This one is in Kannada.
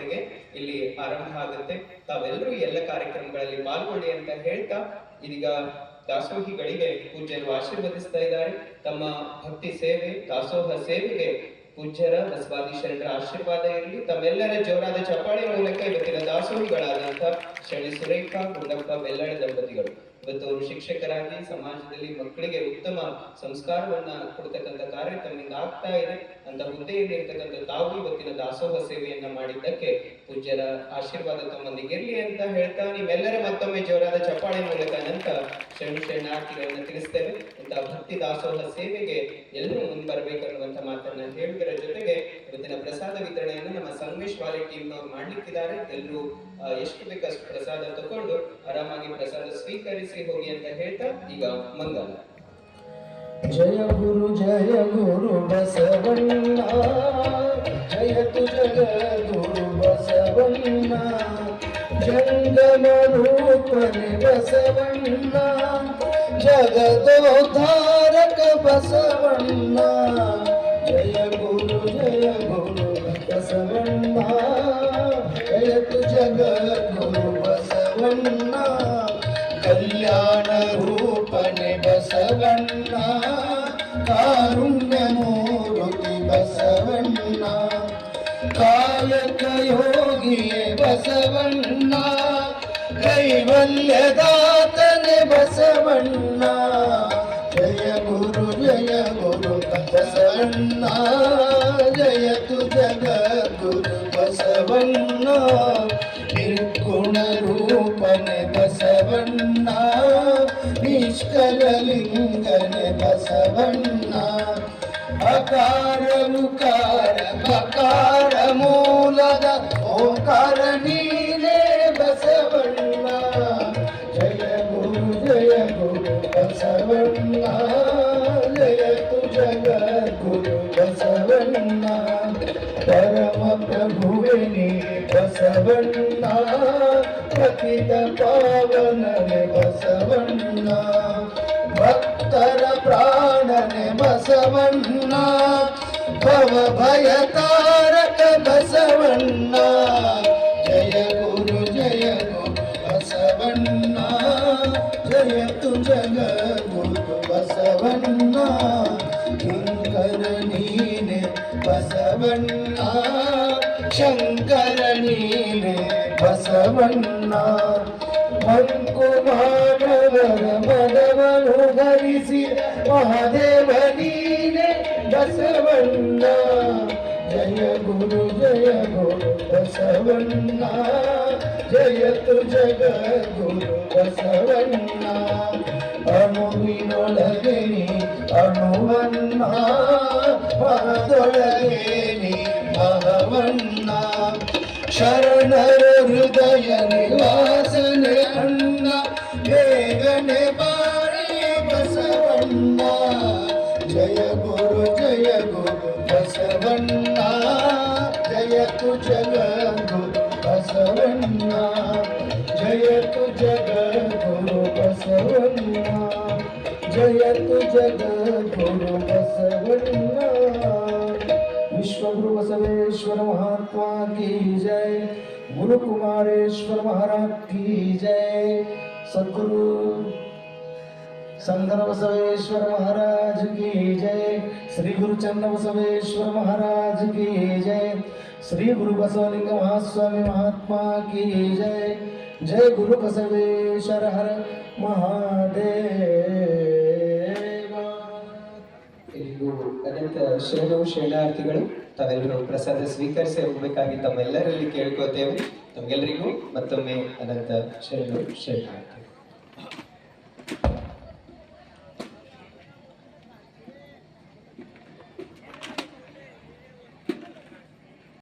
ಗಂಟೆಗೆ ಇಲ್ಲಿ ಆರಂಭ ಆಗುತ್ತೆ. ತಾವೆಲ್ಲರೂ ಎಲ್ಲ ಕಾರ್ಯಕ್ರಮಗಳಲ್ಲಿ ಪಾಲ್ಗೊಳ್ಳಿ ಅಂತ ಹೇಳ್ತಾ ಇದೀಗ ದಾಸೋಹಿಗಳಿಗೆ ಪೂಜ್ಯರು ಆಶೀರ್ವದಿಸ್ತಾ ಇದ್ದಾರೆ. ತಮ್ಮ ಭಕ್ತಿ ಸೇವೆ, ದಾಸೋಹ ಸೇವೆಗೆ ಪೂಜ್ಯರ ಬಸವಾದಿ ಶರಣರ ಆಶೀರ್ವಾದ ಇರಲಿ. ತಮ್ಮೆಲ್ಲರ ಜೋರಾದ ಚಪ್ಪಾಳೆ ಮೂಲಕ ಇವತ್ತಿನ ದಾಸೋಹಿಗಳಾದಂಥ ಶರಣಿ ಸುರೇಖಾ ಗುಂಡಪ್ಪ ಬೆಲ್ಲಳ ದಂಪತಿಗಳು ಇವತ್ತು ಅವರು ಶಿಕ್ಷಕರಾಗಿ ಸಮಾಜದಲ್ಲಿ ಮಕ್ಕಳಿಗೆ ಉತ್ತಮ ಸಂಸ್ಕಾರವನ್ನ ಕೊಡ್ತಕ್ಕಂಥ ಕಾರ್ಯ ತಮ್ಮಿಂದ ಆಗ್ತಾ ಇದೆ ಅಂತ ಹುದ್ದೆಯಲ್ಲಿ ಇರ್ತಕ್ಕಂಥ ತಾವು ಇವತ್ತಿನ ದಾಸೋಹ ಸೇವೆಯನ್ನ ಮಾಡಿದ್ದಕ್ಕೆ ಪೂಜ್ಯರ ಆಶೀರ್ವಾದ ತಮ್ಮೊಂದಿಗೆ ಇರ್ಲಿ ಅಂತ ಹೇಳ್ತಾ ನೀವೆಲ್ಲರ ಮತ್ತೊಮ್ಮೆ ಜೋರಾದ ಚಪ್ಪಾಳೆ ಮೂಲಕ ನಂತರ ಶರಣಾರ್ಥಿಗಳನ್ನ ತಿಳಿಸ್ತೇವೆ. ಇಂತಹ ಭಕ್ತಿ ದಾಸೋಹ ಸೇವೆಗೆ ಎಲ್ಲರೂ ಮುಂಬರಬೇಕನ್ನುವಂತ ಮಾತನ್ನ ಹೇಳುವುದರ ಜೊತೆಗೆ ಇವತ್ತಿನ ಪ್ರಸಾದ ವಿತರಣೆಯನ್ನು ನಮ್ಮ ಸಂಗಮೇಶ್ ವಾಲೆ ಟೀಮ್ ನವರು ಮಾಡ್ಲಿಕ್ಕಿದ್ದಾರೆ. ಎಲ್ಲರೂ ಎಷ್ಟು ಬೇಕಷ್ಟು ಪ್ರಸಾದ ತಗೊಂಡು ಆರಾಮಾಗಿ ಪ್ರಸಾದ ಸ್ವೀಕರಿಸಿ ಹೋಗಿ ಅಂತ ಹೇಳ್ತಾ ಈಗ ಮಂಗಲ. ಜಯ ಗುರು ಬಸವಣ್ಣ, ಜಯತು ಜಗದ್ಗುರು ಬಸವಣ್ಣ, ಜಂಗಮ ರೂಪನೆ ಬಸವಣ್ಣ, ಜಗದೋದ್ಧಾರಕ ಬಸವಣ್ಣ. ಜಯ ಗುರು ಬಸವಣ್ಣ, ಜಯತು ಜಗದ್ಗುರು ಬಸವಣ್ಣ, ಕಲ್ಯಾಣ ರೂಪನೆ ಬಸವಣ್ಣ, ಕಾರುಣ್ಯ ಮೂರ್ತಿ ಬಸವಣ್ಣ, ಕಾಯಕ ಯೋಗಿಯೇ ಬಸವಣ್ಣ, ಕೈವಲ್ಯದಾತನೆ ಬಸವಣ್ಣ. ಜಯ ಗುರು ಬಸವಣ್ಣ, ಜಯತು ಜಗದ್ಗುರು ಬಸವಣ್ಣ, ನಿರ್ಗುಣ ರೂಪನೆ ಬಸವಣ್ಣ, ನಿಷ್ಕಲಲಿಂಗನೆ ಬಸವಣ್ಣ, ಅಕಾರ ಉಕಾರ ಬಕಾರ ಮೂಲದ ಓಂಕಾರ ನೀನೇ ಬಸವಣ್ಣ. ಜಯ ಗುರು ಬಸವಣ್ಣ, ಜಯತು ಜಗದ್ಗುರು ಬಸವಣ್ಣ, ಪರಮ ಪ್ರಭುವಿನಿ ಬಸವಣ್ಣ, ಪತಿತ ಪಾವನನೆ ಬಸವಣ್ಣ, ಭಕ್ತರ ಪ್ರಾಣನೆ ಬಸವಣ್ಣ, ಭವ ಭಯ ತಾರಕ ಬಸವಣ್ಣ. ಜಯ ಗುರು ಬಸವಣ್ಣ, ಜಯತು ಜಗದ್ಗುರು ಬಸವಣ್ಣ, ಕಿಂಕರ ನೀನೆ ಬಸವಣ್ಣ, ಶಂಕರ ನೀನೆ ಬಸವಣ್ಣ, ಮಂಕು ಮಾನವರ ಮದವನ್ನು ಧರಿಸಿ ಮಹಾದೇವ ನೀನೆ ಬಸವಣ್ಣ. ಜಯ ಗುರು ಬಸವಣ್ಣ, ಜಯತು ಜಗದ್ಗುರು ಬಸವಣ್ಣ, ಅಣುವಿನೊಳಗೆ ನೀ ಅಣುವಣ್ಣ, ಮನದೊಳಗೆ ನೀ ಮಹವಣ್ಣ, ಶರಣರ ಹೃದಯ ನಿವಾಸನೆ ಅಣ್ಣ, ಬೇಗನೆ ಬಾರಿ ಬಸವಣ್ಣ. ಜಯ ಗುರು ಬಸವಣ್ಣ, ಜಯತು ಜಗದ್ಗುರು ಬಸವಣ್ಣ, ಜಯತು ಜಗದ್ಗುರು ಬಸವಣ್ಣ, ಜಯತು ಜಗದ್ಗುರು ಬಸವಣ್ಣ. विश्वगुरु बसवेश्वर महात्मा की जय, गुरु कुमारेश्वर महाराज की जय, सद्गुरु संगन बसवेश्वर महाराज की जय, श्री गुरु चन्न बसवेश्वर महाराज की जय, श्री गुरु बसवलिंग महास्वामी महात्मा की जय, जय गुरु बसवेश्वर हर महादेव. ಅನಂತ ಶರಣಾರ್ಥಿಗಳು ತಾವೆಲ್ಲರೂ ಪ್ರಸಾದ ಸ್ವೀಕರಿಸಿ ಹೋಗಬೇಕಾಗಿ ತಮ್ಮೆಲ್ಲರಲ್ಲಿ ಕೇಳ್ಕೋತೇವೆ. ತಮ್ಗೆಲ್ಲರಿಗೂ ಮತ್ತೊಮ್ಮೆ ಅನಂತ ಶರಣಾರ್ಥಿ.